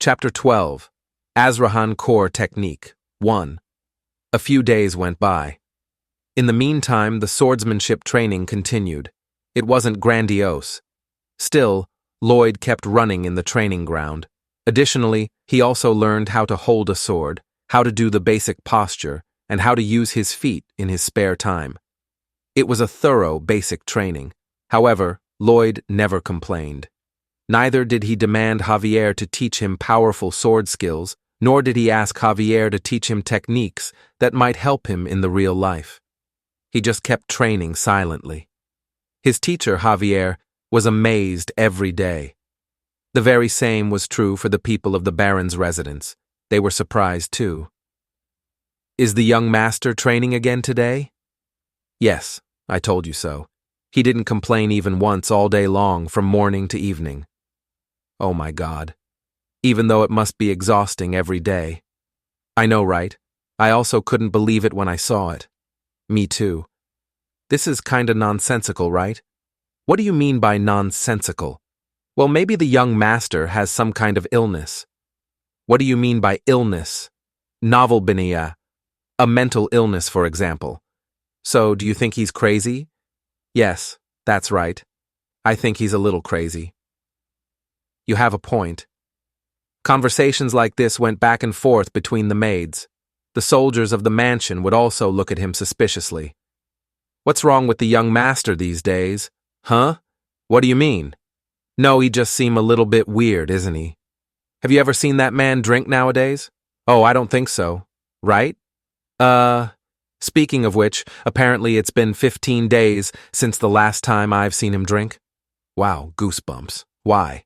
Chapter 12. Azrahan Core Technique 1. A few days went by. In the meantime, the swordsmanship training continued. It wasn't grandiose. Still, Lloyd kept running in the training ground. Additionally, he also learned how to hold a sword, how to do the basic posture, and how to use his feet in his spare time. It was a thorough basic training. However, Lloyd never complained. Neither did he demand Javier to teach him powerful sword skills, nor did he ask Javier to teach him techniques that might help him in the real life. He just kept training silently. His teacher, Javier, was amazed every day. The very same was true for the people of the Baron's residence. They were surprised too. "Is the young master training again today?" "Yes, I told you so. He didn't complain even once all day long, from morning to evening." Oh my God. Even though it must be exhausting every day. I know, right? I also couldn't believe it when I saw it. Me too. This is kinda nonsensical, right? What do you mean by nonsensical? Well, maybe the young master has some kind of illness. What do you mean by illness? Novelbenia. A mental illness, for example. So, do you think he's crazy? Yes, that's right. I think he's a little crazy. You have a point. Conversations like this went back and forth between the maids. The soldiers of the mansion would also look at him suspiciously. "What's wrong with the young master these days?" "Huh? What do you mean?" "No, he just seems a little bit weird, isn't he?" "Have you ever seen that man drink nowadays?" "Oh, I don't think so." "Right? Speaking of which, apparently it's been 15 days since the last time I've seen him drink." Wow, goosebumps. Why?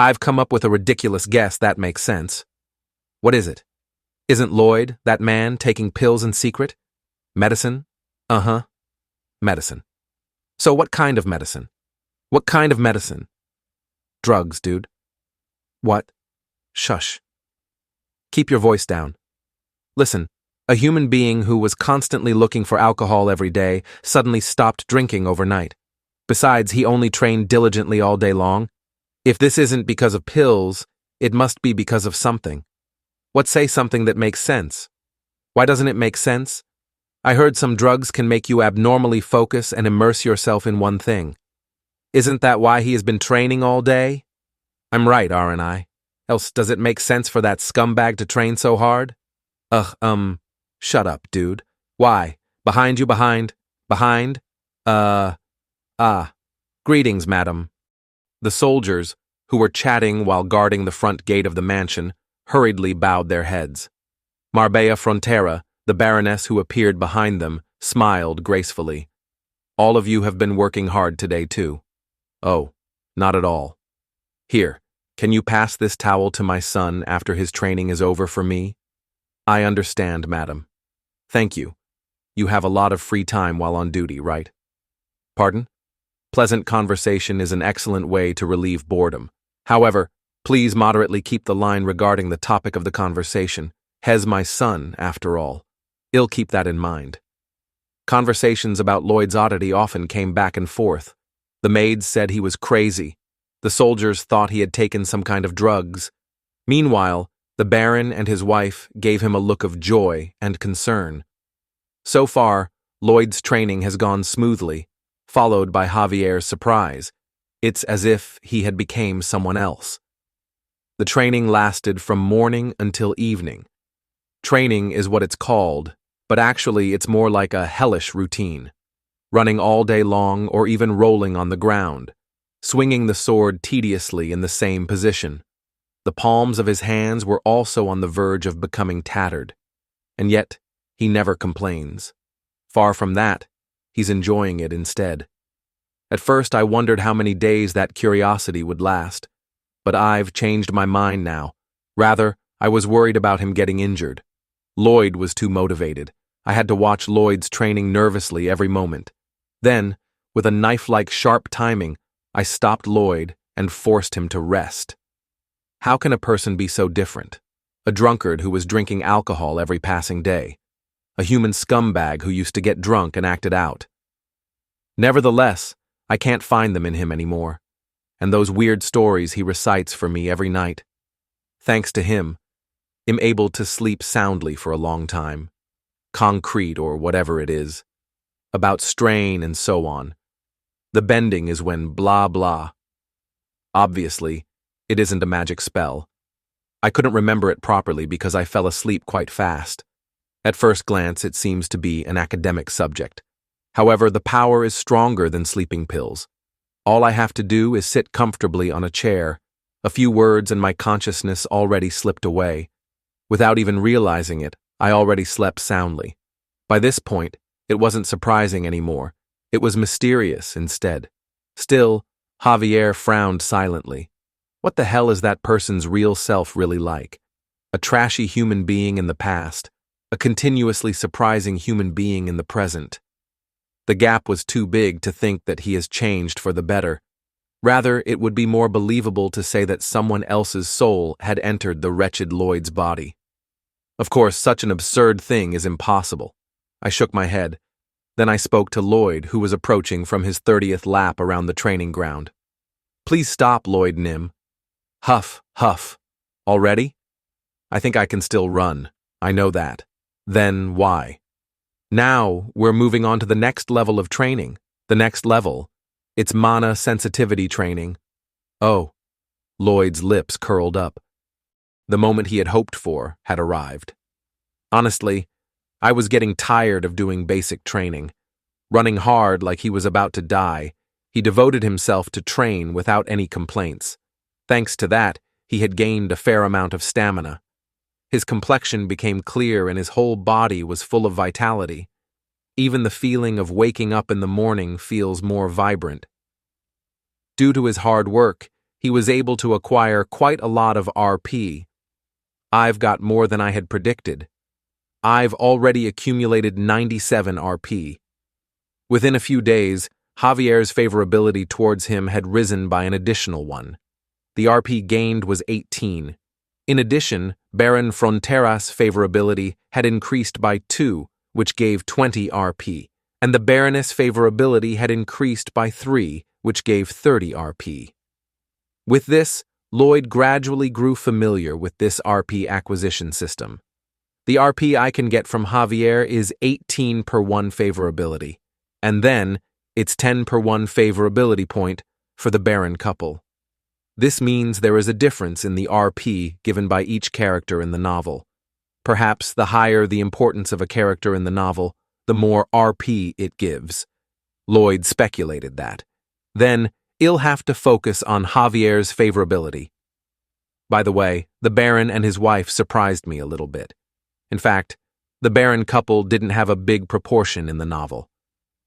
"I've come up with a ridiculous guess that makes sense." "What is it?" "Isn't Lloyd, that man, taking pills in secret?" "Medicine?" "Uh-huh. Medicine." "So what kind of medicine?" "What kind of medicine?" "Drugs, dude." "What?" "Shush. Keep your voice down. Listen, a human being who was constantly looking for alcohol every day suddenly stopped drinking overnight. Besides, he only trained diligently all day long. If this isn't because of pills, it must be because of something. Say something that makes sense. Why doesn't it make sense? I heard some drugs can make you abnormally focus and immerse yourself in one thing. Isn't that why he has been training all day? I'm right, aren't I? Else does it make sense for that scumbag to train so hard? Shut up, dude. Why? Behind you, behind? Greetings, madam. The soldiers, who were chatting while guarding the front gate of the mansion, hurriedly bowed their heads. Marbella Frontera, the Baroness who appeared behind them, smiled gracefully. "All of you have been working hard today, too." "Oh, not at all. Here, can you pass this towel to my son after his training is over for me?" "I understand, madam." "Thank you. You have a lot of free time while on duty, right?" "Pardon?" "Pleasant conversation is an excellent way to relieve boredom. However, please moderately keep the line regarding the topic of the conversation. Hez my son, after all. I'll keep that in mind." Conversations about Lloyd's oddity often came back and forth. The maids said he was crazy. The soldiers thought he had taken some kind of drugs. Meanwhile, the Baron and his wife gave him a look of joy and concern. So far, Lloyd's training has gone smoothly, followed by Javier's surprise. It's as if he had become someone else. The training lasted from morning until evening. Training is what it's called, but actually it's more like a hellish routine. Running all day long or even rolling on the ground, swinging the sword tediously in the same position. The palms of his hands were also on the verge of becoming tattered. And yet, he never complains. Far from that, he's enjoying it instead. At first, I wondered how many days that curiosity would last. But I've changed my mind now. Rather, I was worried about him getting injured. Lloyd was too motivated. I had to watch Lloyd's training nervously every moment. Then, with a knife-like sharp timing, I stopped Lloyd and forced him to rest. How can a person be so different? A drunkard who was drinking alcohol every passing day. A human scumbag who used to get drunk and acted out. Nevertheless, I can't find them in him anymore. And those weird stories he recites for me every night. thanks to him, am able to sleep soundly for a long time. Concrete or whatever it is. About strain and so on. The bending is when blah blah. Obviously, it isn't a magic spell. I couldn't remember it properly because I fell asleep quite fast. At first glance, it seems to be an academic subject. However, the power is stronger than sleeping pills. All I have to do is sit comfortably on a chair. A few words and my consciousness already slipped away. Without even realizing it, I already slept soundly. By this point, it wasn't surprising anymore. It was mysterious instead. Still, Javier frowned silently. What the hell is that person's real self really like? A trashy human being in the past, a continuously surprising human being in the present. The gap was too big to think that he has changed for the better. Rather, it would be more believable to say that someone else's soul had entered the wretched Lloyd's body. Of course, such an absurd thing is impossible. I shook my head. Then I spoke to Lloyd, who was approaching from his 30th lap around the training ground. Please stop, Lloyd Nim. Huff, huff. Already? I think I can still run. I know that. Then why? Now we're moving on to the next level of training. The next level. It's mana sensitivity training. Oh. Lloyd's lips curled up. The moment he had hoped for had arrived. Honestly, I was getting tired of doing basic training. Running hard like he was about to die, he devoted himself to train without any complaints. Thanks to that, he had gained a fair amount of stamina. His complexion became clear and his whole body was full of vitality. Even the feeling of waking up in the morning feels more vibrant. Due to his hard work, he was able to acquire quite a lot of RP. I've got more than I had predicted. I've already accumulated 97 RP. Within a few days, Javier's favorability towards him had risen by an additional one. The RP gained was 18. In addition, Baron Frontera's favorability had increased by 2, which gave 20 RP, and the Baroness' favorability had increased by 3, which gave 30 RP. With this, Lloyd gradually grew familiar with this RP acquisition system. The RP I can get from Javier is 18 per 1 favorability, and then it's 10 per 1 favorability point for the Baron couple. This means there is a difference in the RP given by each character in the novel. Perhaps the higher the importance of a character in the novel, the more RP it gives. Lloyd speculated that. Then, he'll have to focus on Javier's favorability. By the way, the Baron and his wife surprised me a little bit. In fact, the Baron couple didn't have a big proportion in the novel.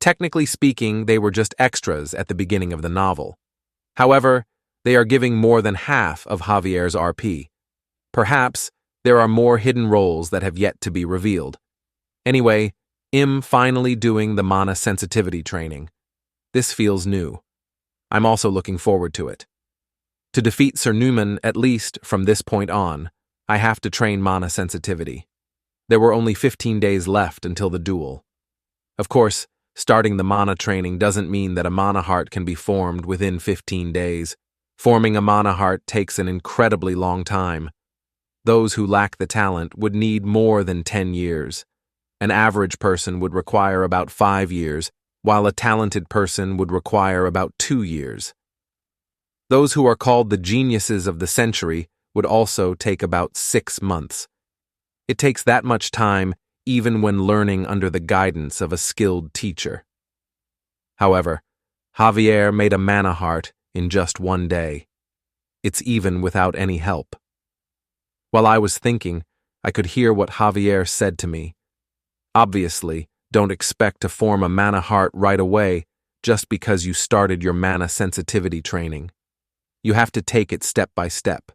Technically speaking, they were just extras at the beginning of the novel. However, they are giving more than half of Javier's RP. Perhaps there are more hidden roles that have yet to be revealed. Anyway, I'm finally doing the mana sensitivity training. This feels new. I'm also looking forward to it. To defeat Sir Newman, at least from this point on, I have to train mana sensitivity. There were only 15 days left until the duel. Of course, starting the mana training doesn't mean that a mana heart can be formed within 15 days. Forming a mana heart takes an incredibly long time. Those who lack the talent would need more than 10 years. An average person would require about 5 years, while a talented person would require about 2 years. Those who are called the geniuses of the century would also take about 6 months. It takes that much time even when learning under the guidance of a skilled teacher. However, Javier made a mana heart in just 1 day. It's even without any help. While I was thinking, I could hear what Javier said to me. Obviously, don't expect to form a mana heart right away just because you started your mana sensitivity training. You have to take it step by step.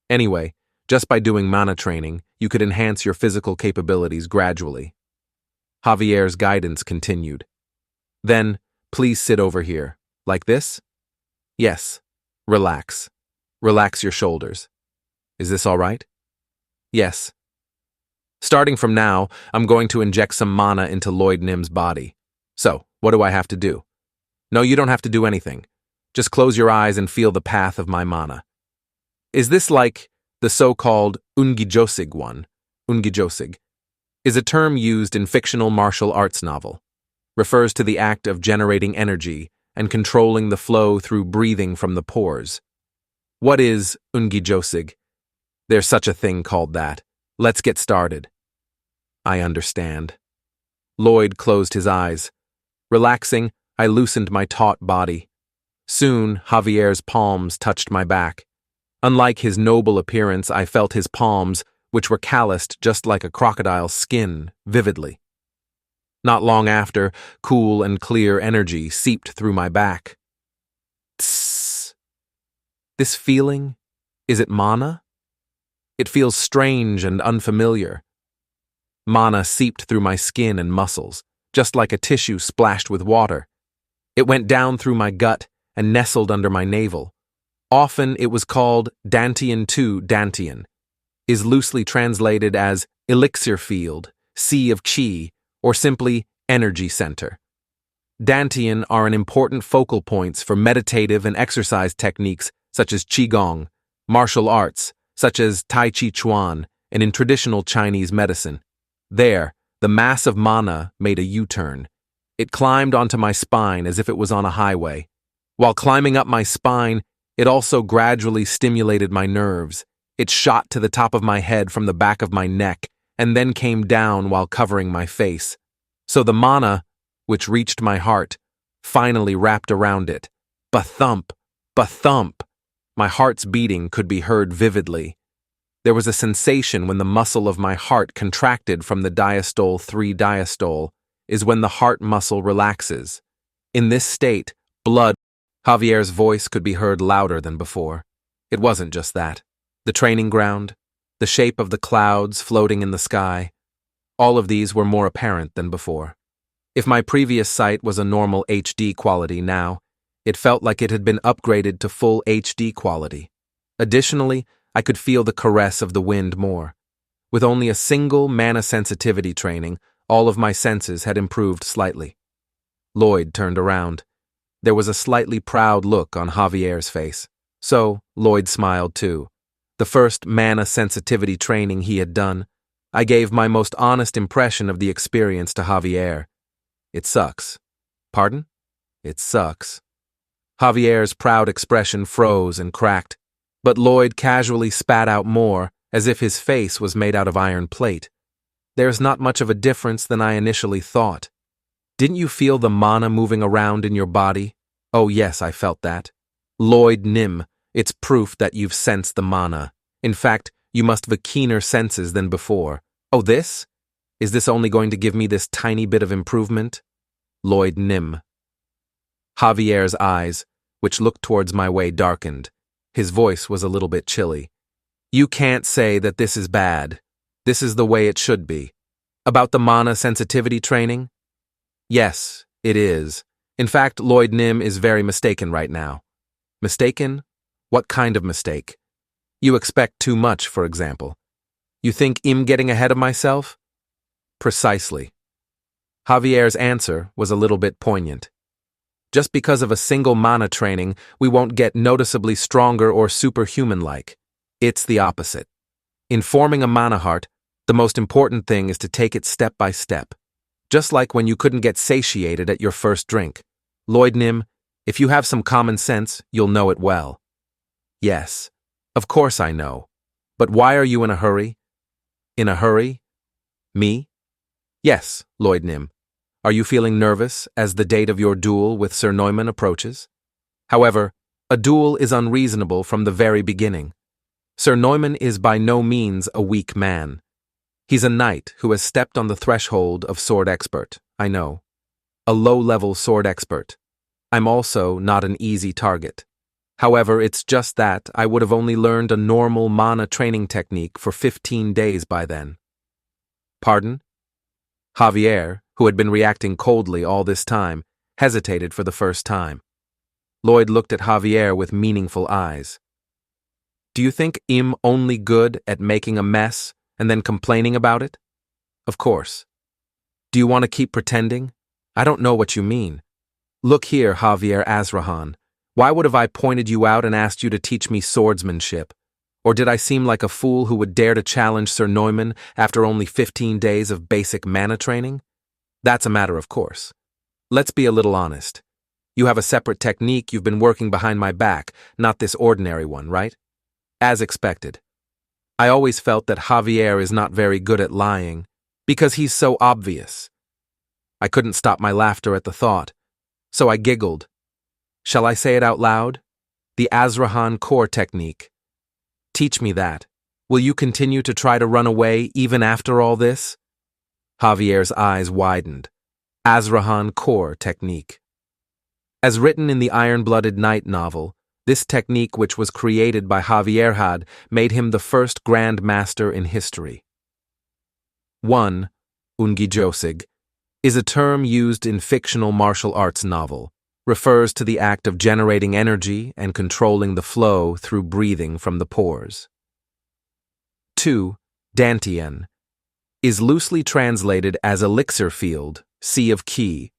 Anyway, just by doing mana training, you could enhance your physical capabilities gradually. Javier's guidance continued. Then, please sit over here. Like this? Yes. Relax. Relax your shoulders. Is this all right? Yes. Starting from now, I'm going to inject some mana into Lloyd Nim's body. So, what do I have to do? No, you don't have to do anything. Just close your eyes and feel the path of my mana. Is this like The so-called Ungijosig one, Ungijosig, is a term used in fictional martial arts novel. Refers to the act of generating energy and controlling the flow through breathing from the pores. What is Ungijosig? There's such a thing called that. Let's get started. I understand. Lloyd closed his eyes. Relaxing, I loosened my taut body. Soon, Javier's palms touched my back. Unlike his noble appearance, I felt his palms, which were calloused just like a crocodile's skin, vividly. Not long after, cool and clear energy seeped through my back. Tss. This feeling, is it mana? It feels strange and unfamiliar. Mana seeped through my skin and muscles, just like a tissue splashed with water. It went down through my gut and nestled under my navel. Often it was called Dantian II Dantian, is loosely translated as elixir field, sea of chi, or simply energy center. Dantian are an important focal points for meditative and exercise techniques such as qigong, martial arts such as tai chi chuan, and in traditional Chinese medicine. There, the mass of mana made a U-turn. It climbed onto my spine as if it was on a highway. While climbing up my spine, it also gradually stimulated my nerves. It shot to the top of my head from the back of my neck and then came down while covering my face. So the mana, which reached my heart, finally wrapped around it. Ba-thump, ba-thump. My heart's beating could be heard vividly. There was a sensation when the muscle of my heart contracted from the diastole 3 diastole, is when the heart muscle relaxes. In this state, blood. Javier's voice could be heard louder than before. It wasn't just that. The training ground, the shape of the clouds floating in the sky, all of these were more apparent than before. If my previous sight was a normal HD quality now, it felt like it had been upgraded to full HD quality. Additionally, I could feel the caress of the wind more. With only a single mana sensitivity training, all of my senses had improved slightly. Lloyd turned around. There was a slightly proud look on Javier's face. So, Lloyd smiled too. The first mana sensitivity training he had done, I gave my most honest impression of the experience to Javier. It sucks. Pardon? It sucks. Javier's proud expression froze and cracked, but Lloyd casually spat out more, as if his face was made out of iron plate. There's not much of a difference than I initially thought. Didn't you feel the mana moving around in your body? Oh yes, I felt that. Lloyd Nim, it's proof that you've sensed the mana. In fact, you must have keener senses than before. Oh, this? Is this only going to give me this tiny bit of improvement? Lloyd Nim. Javier's eyes, which looked towards my way, darkened. His voice was a little bit chilly. You can't say that this is bad. This is the way it should be. About the mana sensitivity training? Yes, it is. In fact, Lloyd Nim is very mistaken right now. Mistaken? What kind of mistake? You expect too much, for example. You think I'm getting ahead of myself? Precisely. Javier's answer was a little bit poignant. Just because of a single mana training, we won't get noticeably stronger or superhuman-like. It's the opposite. In forming a mana heart, the most important thing is to take it step by step. Just like when you couldn't get satiated at your first drink. Lloyd Nim, if you have some common sense, you'll know it well. Yes, of course I know. But why are you in a hurry? In a hurry? Me? Yes, Lloyd Nim. Are you feeling nervous as the date of your duel with Sir Neumann approaches? However, a duel is unreasonable from the very beginning. Sir Neumann is by no means a weak man. He's a knight who has stepped on the threshold of sword expert, I know. A low-level sword expert. I'm also not an easy target. However, it's just that I would have only learned a normal mana training technique for 15 days by then. Pardon? Javier, who had been reacting coldly all this time, hesitated for the first time. Lloyd looked at Javier with meaningful eyes. Do you think I'm only good at making a mess and then complaining about it? Of course. Do you want to keep pretending? I don't know what you mean. Look here, Javier Azrahan. Why would have I pointed you out and asked you to teach me swordsmanship? Or did I seem like a fool who would dare to challenge Sir Neumann after only 15 days of basic mana training? That's a matter of course. Let's be a little honest. You have a separate technique you've been working behind my back, not this ordinary one, right? As expected. I always felt that Javier is not very good at lying, because he's so obvious. I couldn't stop my laughter at the thought, so I giggled. Shall I say it out loud? The Azrahan core technique. Teach me that. Will you continue to try to run away even after all this? Javier's eyes widened. Azrahan core technique. As written in the Iron-Blooded Knight novel, this technique, which was created by Javier Had, made him the first Grand Master in history. 1. Ungijosig is a term used in fictional martial arts novel, refers to the act of generating energy and controlling the flow through breathing from the pores. 2. Dantian is loosely translated as elixir field, sea of ki,